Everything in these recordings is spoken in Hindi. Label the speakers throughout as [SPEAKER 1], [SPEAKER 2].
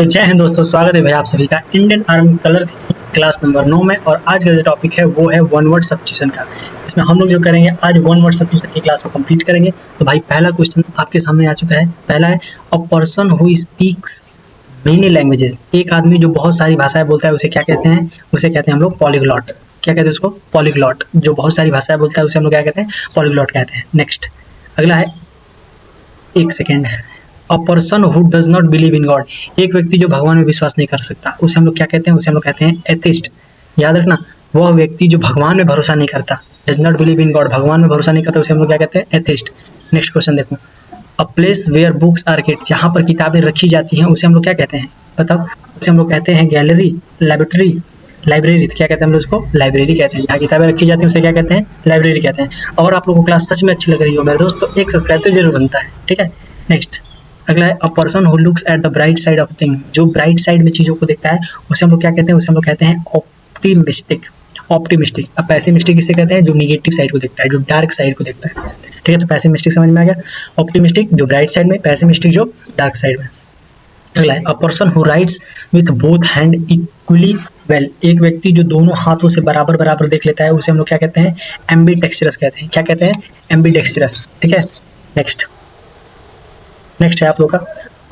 [SPEAKER 1] तो जय हिंद दोस्तों, स्वागत है भाई आप सभी का Indian army colour class number 9 में। और आज का जो टॉपिक है वो है वन वर्ड सब्स्टिट्यूशन का। इसमें हम लोग जो करेंगे आज वन वर्ड सब्स्टिट्यूशन की क्लास को कंप्लीट करेंगे। तो भाई पहला क्वेश्चन आपके सामने आ चुका है। पहला है a person who speaks many languages. एक आदमी जो बहुत सारी भाषाएं बोलता है उसे क्या कहते हैं? उसे कहते हैं हम लोग पॉलीग्लॉट। क्या कहते हैं उसको? पॉलीग्लॉट। जो बहुत सारी भाषाएं बोलता है उसे हम लोग क्या कहते हैं? पॉलीग्लॉट कहते हैं। नेक्स्ट अगला है, एक second, a person who does not believe in God. एक व्यक्ति जो भगवान में विश्वास नहीं कर सकता उसे हम लोग क्या कहते हैं? उसे हम लोग कहते हैं एथिस्ट। याद रखना, वह व्यक्ति जो भगवान में भरोसा नहीं करता, does not believe in God, भगवान में भरोसा नहीं करता, उसे हम लोग क्या कहते हैं? एथिस्ट। नेक्स्ट क्वेश्चन देखो, a place where books are kept. जहाँ पर किताबें रखी जाती हैं उसे हम लोग क्या कहते हैं? बताओ। उसे हम लोग कहते हैं गैलरी, लेबोरेटरी, लाइब्रेरी। क्या कहते हैं हम लोग उसको? लाइब्रेरी कहते हैं। जहाँ किताबें रखी जाती हैं उसे क्या कहते हैं? लाइब्रेरी कहते हैं। और आप लोगों को क्लास सच में अच्छी लग रही हो मेरे दोस्त तो एक सब्सक्राइब तो जरूर बनता है, ठीक है। नेक्स्ट अगला है, a person who looks at the bright side of thing. जो ब्राइट साइड में चीज़ों को देखता है उसे हम लोग क्या कहते हैं? उसे हम लोग कहते हैं ऑप्टिमिस्टिक। ऑप्टिमिस्टिक। अब पैसिमिस्टिक किसे कहते हैं? जो निगेटिव साइड को देखता है, जो डार्क साइड को देखता है, ठीक है। तो पैसिमिस्टिक समझ में आ गया। ऑप्टिमिस्टिक जो ब्राइट साइड में, पैसिमिस्टिक जो डार्क साइड में। अगला है, a person who rights with both hand equally well. एक व्यक्ति जो दोनों हाथों से बराबर बराबर देख लेता है उसे हम लोग क्या कहते हैं? एम्बीडेक्स्ट्रस कहते हैं। क्या कहते हैं? एम्बीडेक्स्ट्रस, ठीक है। नेक्स्ट है आप लोग का,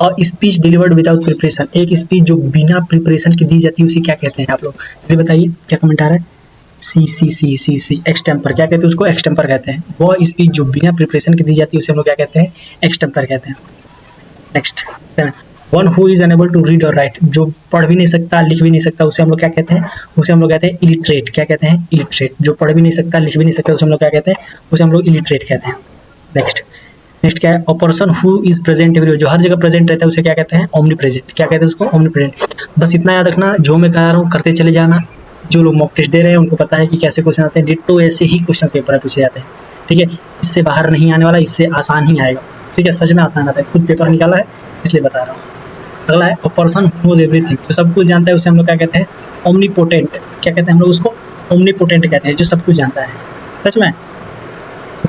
[SPEAKER 1] और स्पीच डिलीवर्ड विदाउट प्रिपरेशन। एक स्पीच जो बिना प्रिपरेशन की दी जाती है उसे क्या कहते हैं आप लोग? ये बताइए, क्या कमेंट आ रहा है? सी एक्सटेम्पर। क्या कहते हैं उसको? एक्सटेम्पर कहते हैं। वो स्पीच जो बिना प्रिपरेशन की दी जाती है उसे हम लोग क्या कहते हैं? एक्सटेम्पर कहते हैं। Next 7, one who is unable to read और राइट। जो पढ़ भी नहीं सकता, लिख भी नहीं सकता, उसे हम लोग क्या कहते हैं? उसे हम लोग कहते हैं इलिटरेट। क्या कहते हैं? इलिटरेट। जो पढ़ भी नहीं सकता, लिख भी नहीं सकता, उसे हम लोग क्या कहते हैं? उसे हम लोग इलिटरेट कहते हैं। नेक्स्ट क्या है, a person who is present everywhere. जो हर जगह प्रेजेंट रहता है उसे क्या कहते हैं? Omni present. क्या कहते हैं उसको? Omni present. बस इतना याद रखना, जो मैं कह रहा हूँ करते चले जाना। जो लोग मॉक टेस्ट दे रहे हैं उनको पता है कि कैसे क्वेश्चन आते हैं। डिट्टो ऐसे ही क्वेश्चन पेपर में पूछे जाते हैं, ठीक है। इससे बाहर नहीं आने वाला, इससे आसान ही आएगा, ठीक है। सच में आसान आता है, खुद पेपर निकाला है इसलिए बता रहा हूँ। अगला है, a person who knows everything. जो सब कुछ जानता है उसे हम लोग क्या कहते हैं? ओमनीपोटेंट। क्या कहते हैं हम लोग उसको? ओमनीपोटेंट कहते हैं, जो सब कुछ जानता है। सच में।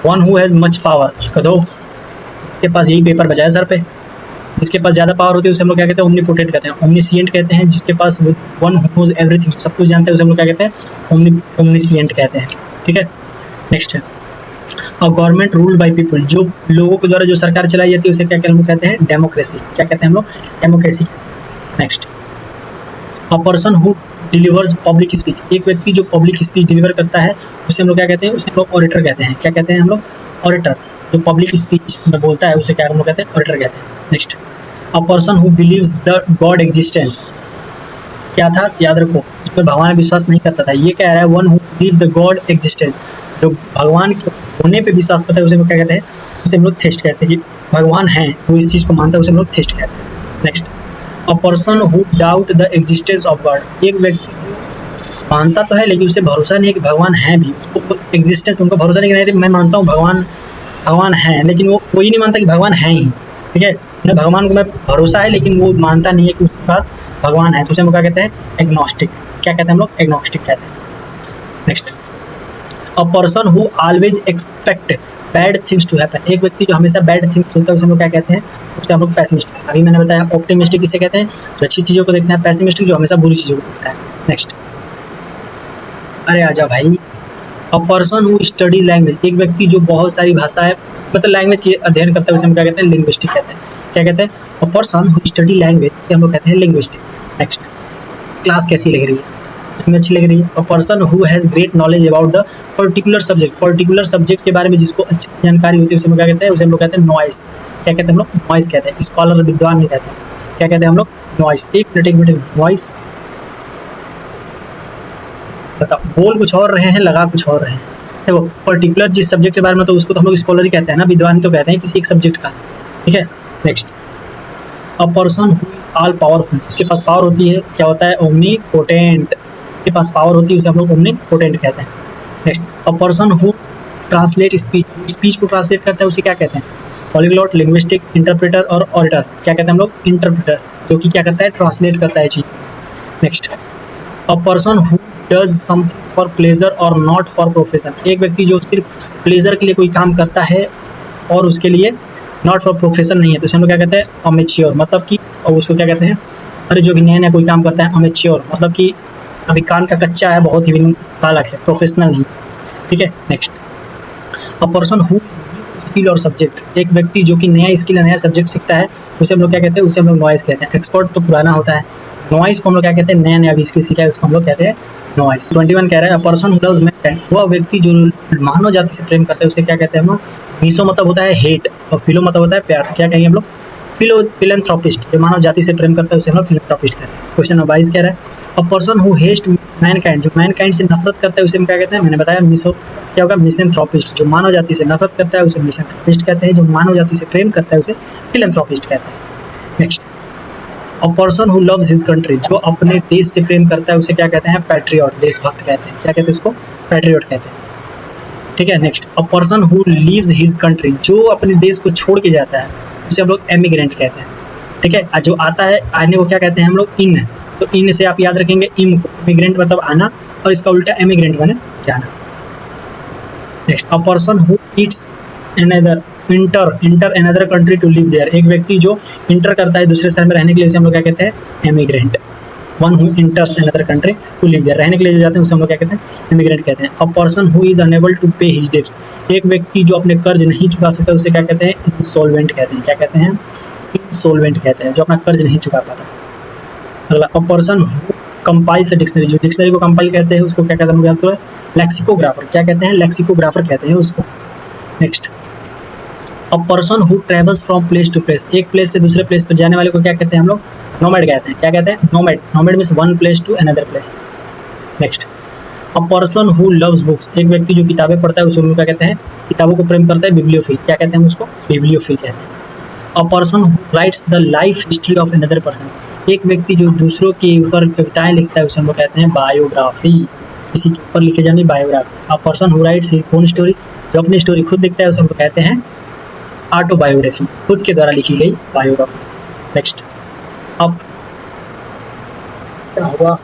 [SPEAKER 1] One who has much power. कदो के पास यही पेपर बचा है सर पे। जिसके पास ज़्यादा पावर होती है उसे हम लोग क्या कहते हैं? ओमनीपोटेंट कहते हैं। ओमनीसिएंट कहते हैं जिसके पास वन हु नोज एवरीथिंग, सब कुछ जानता है, उसे हम लोग क्या कहते हैं? ओमनीसिएंट कहते हैं, ठीक है। नेक्स्ट है, अ गवर्नमेंट रूल्ड बाय पीपल। जो लोगों के द्वारा जो सरकार चलाई जाती है उसे क्या हम लोग कहते हैं? डेमोक्रेसी। क्या कहते हैं हम लोग? Democracy. Next, a person who delivers public speech. एक व्यक्ति जो पब्लिक स्पीच डिलीवर करता है उसे हम लोग क्या कहते हैं? उसे हम लोग ऑडिटर कहते हैं। क्या कहते हैं हम लोग? ऑडिटर। जो पब्लिक स्पीच में बोलता है उसे क्या हम लोग कहते हैं? ऑडिटर कहते हैं। Next, a person who beliefs the God existence. क्या था? याद रखो, उसमें भगवान में विश्वास नहीं करता था। ये कह रहा है one who believe the God existence. जो भगवान के होने पे विश्वास करता है उसे हम लोग क्या कहते हैं? उसे हम लोग थेस्ट कहते हैं। कि भगवान है, वो इस चीज़ को मानता है, उसे हम लोग थेस्ट कहते हैं। Next, a person who doubt the existence of God. एक व्यक्ति मानता तो है लेकिन उसे भरोसा नहीं है कि भगवान है भी, उसको एग्जिस्टेंस, उनको भरोसा नहीं है। मैं मानता हूँ भगवान है, लेकिन वो कोई नहीं मानता कि भगवान है ही, ठीक है। उन्हें भगवान को मैं भरोसा है लेकिन वो मानता नहीं है कि उसके पास भगवान है, तो उसे हम क्या कहते हैं? एग्नोस्टिक। क्या कहते हैं हम लोग? एग्नोस्टिक कहते हैं। Next, a person who always expect bad things to happen. एक व्यक्ति जो हमेशा बैड थिंग्स सोचता है उसे हम लोग क्या कहते हैं? उसे हम लोग पैसिमिस्टिक। अभी मैंने बताया ऑप्टिमिस्टिक किसे कहते हैं? जो अच्छी चीज़ों को देखता है। पैसिमिस्टिक जो हमेशा बुरी चीज़ों को देखता है। नेक्स्ट, अरे आजा भाई, अ पर्सन हु स्टडी लैंग्वेज। एक व्यक्ति जो बहुत सारी भाषाएं मतलब लैंग्वेज की अध्ययन करता है उसे हम क्या कहते हैं? लिंग्विस्टिक कहते हैं। क्या कहते हैं? A person who study language से हम लोग कहते हैं लिंग्विस्टिक। नेक्स्ट, क्लास कैसी लग रही है? इसमें अच्छी लग रही है। A person who has great knowledge about the particular subject. Particular subject के बारे में जिसको अच्छी जानकारी होती है उसे हम क्या कहते हैं? उसे हम लोग कहते हैं नॉइस। क्या कहते हैं हम लोग? नॉइस कहते हैं। स्कॉलर विद्वान नहीं कहते। क्या कहते हैं हम लोग? नॉइस। एक मिनट, नॉइस। बताओ, बोल कुछ और रहे हैं, लगा कुछ और रहे हैं। देखो, पर्टिकुलर जिस सब्जेक्ट के बारे में, तो उसको तो हम लोग स्कॉलर ही कहते हैं ना, विद्वान तो कहते हैं किसी एक सब्जेक्ट का, ठीक है। Next, a person who is all powerful. जिसके पास पावर होती है क्या होता है? ओमनीपोटेंट। जिसके पास पावर होती है उसे हम लोग ओमनीपोटेंट कहते हैं। Next, a person who translate speech को ट्रांसलेट करता है उसे क्या कहते हैं? पॉलीग्लॉट, लिंग्विस्टिक, इंटरप्रेटर और ऑडिटर। क्या कहते हैं हम लोग? इंटरप्रेटर, जो कि क्या करता है? ट्रांसलेट करता है चीज। Next, a person who does something for pleasure और नॉट फॉर प्रोफेशन। एक व्यक्ति जो सिर्फ प्लेजर के लिए कोई काम करता है और उसके लिए नॉट फॉर प्रोफेशन नहीं है, तो हम लोग क्या कहते हैं? अमेच्योर। मतलब कि, और उसको क्या कहते हैं? और जो कि नया नया कोई काम करता है अमेच्योर, मतलब कि अभी कान का कच्चा है, बहुत ही बालक है, प्रोफेशनल नहीं। ठीक है, next a person who skill और सब्जेक्ट, एक व्यक्ति जो कि नया स्किल या नया सब्जेक्ट सीखता है उसे हम लोग क्या कहते हैं, उसे हम लोग नॉइज कहते हैं। एक्सपर्ट तो पुराना होता है, नॉइज को हम लोग क्या कहते हैं, नया नया अभी स्किल सीखा है उसको हम लोग कहते हैं नॉइज। 21 कह रहा है a person who loves Mankind, वह व्यक्ति जो मानव जाति से प्रेम करता है उसे क्या कहते हैं हम लोग, मीसो मतलब होता है हेट और फिलो मतलब होता है प्यार, तो क्या कहेंगे हम लोग, फिलैंथ्रोपिस्ट, जो मानव जाति से प्रेम करता है उसे हम लोग फिलैंथ्रोपिस्ट कहते हैं। क्वेश्चन नंबर 22 कह रहा है a person who hate Mankind, जो मैनकाइंड से नफरत करता है उसे हम क्या कहते हैं, मैंने बताया मिसो क्या होगा, मिसैंथ्रोपिस्ट, जो मानव जाति से नफरत करता है उसे मिसैंथ्रोपिस्ट कहते हैं, जो मानव जाति से प्रेम करता है उसे फिलैंथ्रोपिस्ट कहते हैं। Next a person who loves his country, जो अपने देश से प्रेम करता है उसे क्या कहते हैं, पैट्रियट, देशभक्त कहते हैं। क्या कहते हैं उसको, पैट्रियट कहते हैं। ठीक है, next a person who leaves his country, जो अपने देश को छोड़ के जाता है उसे हम लोग एमिग्रेंट कहते हैं। ठीक है, जो आता है आने को क्या कहते हैं हम लोग, इन, तो इन से आप याद रखेंगे इम को, इमिग्रेंट मतलब आना और इसका उल्टा एमिग्रेंट माने जाना। Next a person who eats another inter another country to live there, एक व्यक्ति जो इंटर करता है दूसरे शहर में रहने के लिए उसे हम लोग क्या कहते हैं, emigrant. One who enters another country to live there, रहने के लिए जो जाते हैं उसे हम लोग क्या कहते हैं, इमिग्रेंट कहते हैं। A person who is unable to pay his debts, एक व्यक्ति जो अपने कर्ज नहीं चुका सकता उसे क्या कहते हैं, इंसॉल्वेंट कहते हैं। क्या कहते हैं, इंसॉल्वेंट कहते हैं, जो अपना कर्ज नहीं चुका पाता। अगला अ पर्सन हु कंपाइल्स डिक्शनरी, जो डिक्शनरी को कंपाइल कहते हैं उसको क्या कहते हैं, तो लेक्सिकोग्राफर। क्या कहते हैं, लेक्सिकोग्राफर कहते हैं उसको। Next a person who travels from place to place, एक प्लेस से दूसरे प्लेस पर जाने वाले को क्या कहते हैं हम लोग, नोमैड कहते हैं। क्या कहते हैं, nomad, nomad means one place to another place. Next a person who loves books, एक व्यक्ति जो किताबें पढ़ता है उसे हम क्या कहते हैं, किताबों को प्रेम करता है, बिब्लियोफिल। क्या कहते हैं उसको, बिब्लियोफिल कहते हैं। A person who rights the life history of another person, एक व्यक्ति जो दूसरों के ऊपर कविताएं लिखता है उसे हम लोग कहते हैं बायोग्राफी, किसी के ऊपर लिखे जाने biography. A person who rights his own story, जो अपनी स्टोरी खुद लिखता है उसे हम लोग कहते हैं ऑटोबायोग्राफी, खुद के द्वारा लिखी गई बायोग्राफी। नेक्स्ट अब क्या हुआ,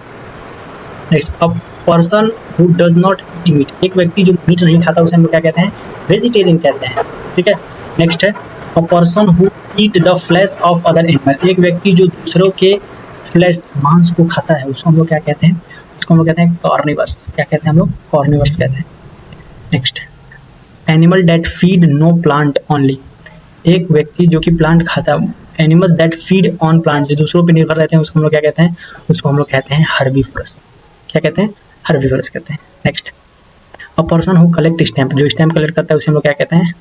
[SPEAKER 1] next a person who does not eat meat, एक व्यक्ति जो मीट नहीं खाता उसे हम लोग क्या कहते हैं, वेजिटेरियन कहते हैं। ठीक है, नेक्स्ट है a person who eat the flash of other animal, एक व्यक्ति जो दूसरों के फ्लैश मांस को खाता है उसको हम लोग क्या कहते हैं, उसको हम लोग कहते हैं कॉर्निवर्स। क्या कहते हैं हम लोग, कॉर्निवर्स कहते हैं। Next animal that feed no plant only, एक व्यक्ति जो कि प्लांट खाता है, animals that feed on plant, जो दूसरों पर निर्भर रहते हैं उसको हम लोग क्या कहते हैं, उसको हम लोग कहते हैं हर्बीवोरस। क्या कहते हैं, हर्बीवोरस कहते हैं। Next a person who collect stamp, जो स्टैम्प कलेक्ट करता है उसे हम लोग क्या कहते हैं,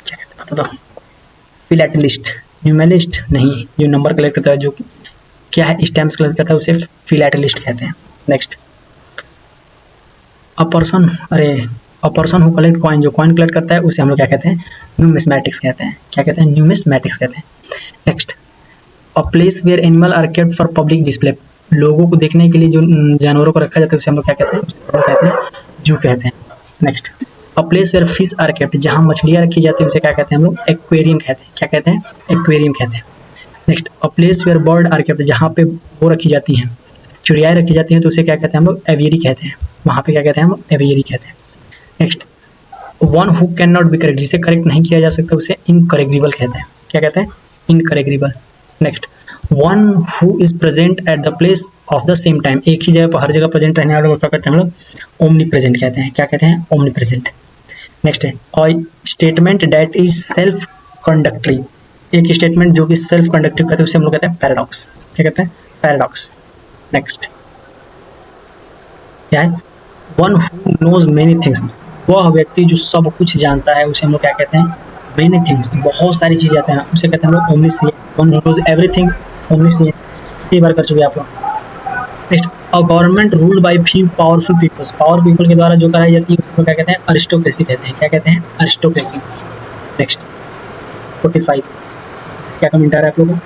[SPEAKER 1] क्या कहते हैं बता दो, फिलैटेलिस्ट, न्यूमेलिस्ट नहीं, जो नंबर कलेक्ट करता है, जो क्या है स्टैम्प्स कलेक्ट करता है उसे फिलैटेलिस्ट कहते हैं। Next a person who collect coin, जो कॉइन कलेक्ट करता है उसे हम लोग क्या कहते हैं, न्यूमिस्मैटिक्स कहते हैं। क्या कहते हैं, न्यूमिस्मैटिक्स कहते हैं। Next a place where animal are kept for public display, लोगों को देखने के लिए जो जानवरों को रखा जाता है उसे हम लोग क्या कहते हैं, उसे कहते हैं जू कहते हैं। Next a place where fish are kept, जहाँ मछलियाँ रखी जाती है उसे क्या कहते हैं हम लोग, एक्वेरियम कहते हैं। क्या कहते हैं, एक्वेरियम कहते हैं। Next a place where bird are kept, जहाँ पे वो रखी जाती हैं, चिड़ियाएँ रखी जाती हैं तो उसे क्या कहते हैं हम लोग, एवियरी कहते हैं। वहाँ पे क्या कहते हैं हम, एवियरी कहते हैं। Next one who can not be correct, जिसे करेक्ट नहीं किया जा सकता उसे इनकरेक्टेबल कहते हैं। क्या कहते हैं, incorrigible. Next one who is present at the place of the same time, एक ही जगह पर हर जगह प्रेजेंट रहने वाले को क्या कहते हैं हम लोग, ओमनी प्रेजेंट कहते हैं। क्या कहते हैं, ओमनी प्रेजेंट। नेक्स्ट है और स्टेटमेंट दैट इज सेल्फ कंडक्टरी, एक स्टेटमेंट जो कि सेल्फ कंडक्टिव कहते हैं उसे हम लोग कहते हैं पैराडॉक्स। क्या कहते हैं, पैराडॉक्स। नेक्स्ट क्या है, one who knows many things, वह व्यक्ति जो सब कुछ जानता है उसे हम लोग क्या कहते हैं, मेनी थिंग्स, बहुत सारी चीज़ें आते हैं उसे कहते हैं हम लोग omniscient. One who knows everything, omniscient, कई बार कर चुके आप लोग। Next a government ruled by few powerful peoples, power people के द्वारा जो कराई जाती है उसको क्या कहते हैं, अरिस्टोक्रेसी कहते हैं। क्या कहते हैं, अरिस्टोक्रेसी। नेक्स्ट 45 क्या कमेंट आ रहा है आप लोगों को,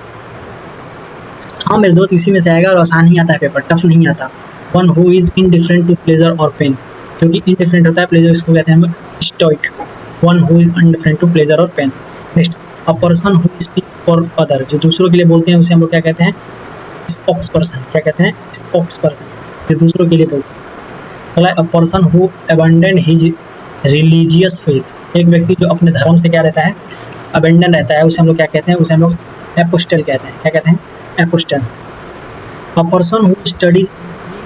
[SPEAKER 1] हाँ मेरे दोस्त इसी में से आएगा और आसान ही आता है पेपर, टफ नहीं आता। One who is indifferent to pleasure और पेन, जो कि इनडिफरेंट होता है, प्लेजर इसको कहते हैं हम stoic. One who is indifferent to pleasure और pain. Next a person who speak for other, जो दूसरों के लिए बोलते हैं उसे हम लोग क्या कहते हैं, स्पोक्स पर्सन। क्या कहते हैं, स्पोक्स पर्सन, जो दूसरों के लिए बोलते हैं। अगला अ person who abandon his religious faith, एक व्यक्ति जो अपने धर्म से क्या रहता है, अबेंडन रहता है, उसे हम लोग क्या कहते हैं, उसे हम लोग एपोस्टल कहते हैं। क्या कहते हैं, apostle. A person who studies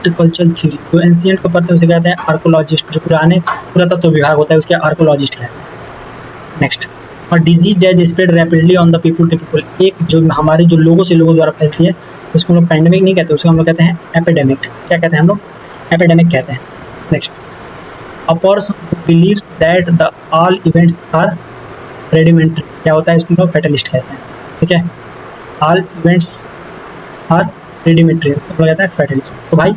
[SPEAKER 1] cultural theory, जो एंशियंट को पढ़ते हैं उसे कहते हैं आर्कोलॉजिस्ट, जो पुराने पुरातत्व विभाग होता है उसके आर्कोलॉजिस्ट कहते हैं। नेक्स्ट, और disease that spread rapidly on the people to people, एक जो हमारे जो लोगों से लोगों द्वारा फैलती है उसको हम लोग पैंडेमिक नहीं कहते, उसको हम लोग कहते हैं एपिडेमिक। क्या कहते हैं हम लोग? एपिडेमिक कहते हैं। Next, a person who believes that the all events are rudimentary, क्या होता है? इसको हम लोग फैटलिस्ट कहते हैं। ठीक है, ऑल इवेंट्स आर रेडिमेंट्री, उसको हम लोग कहते हैं फैटलिस्ट। तो भाई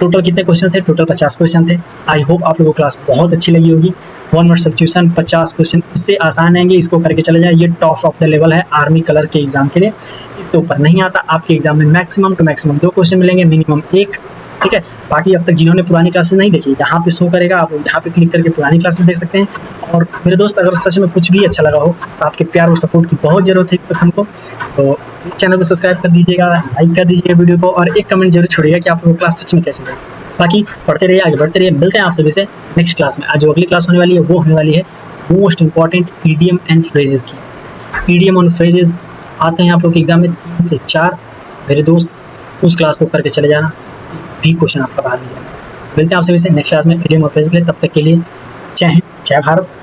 [SPEAKER 1] टोटल कितने क्वेश्चन थे? टोटल 50 क्वेश्चन थे। आई होप आप लोगों को क्लास बहुत अच्छी लगी होगी। 1 वर्ड सब्स्टिट्यूशन 50 क्वेश्चन, इससे आसान आएंगे, इसको करके चले जाए। ये टॉप ऑफ द लेवल है आर्मी कलर के एग्जाम के लिए, इसके ऊपर नहीं आता। आपके एग्जाम में मैक्सिमम टू मैक्सिमम 2 क्वेश्चन मिलेंगे, मिनिमम 1। ठीक है, बाकी अब तक जिन्होंने पुरानी क्लासेस नहीं देखी, यहाँ पे शो करेगा, आप यहाँ पे क्लिक करके पुरानी क्लासेस देख सकते हैं। और मेरे दोस्त, अगर सच में कुछ भी अच्छा लगा हो तो आपके प्यार और सपोर्ट की बहुत जरूरत है इस वक्त हमको, तो इस चैनल को सब्सक्राइब कर दीजिएगा, लाइक कर दीजिएगा वीडियो को, और एक कमेंट जरूर छोड़िएगा कि आप लोगों को क्लास सच में कैसे लगी। बाकी पढ़ते रहिए, आगे बढ़ते रहिए। मिलते हैं आप सभी से नेक्स्ट क्लास में। आज जो अगली क्लास होने वाली है वो होने वाली है most important EDM and phrases की। ईडीएम और फ्रेजेस आते हैं आप लोग के एग्जाम में 3 से 4। मेरे दोस्त, उस क्लास को करके चले जाना, भी क्वेश्चन आपका बाहर नहीं जाएगा। मिलते हैं आप सभी से नेक्स्ट क्लास में ईडीएम और फ्रेजेस के लिए। तब तक के लिए जय हिंद, जय भारत।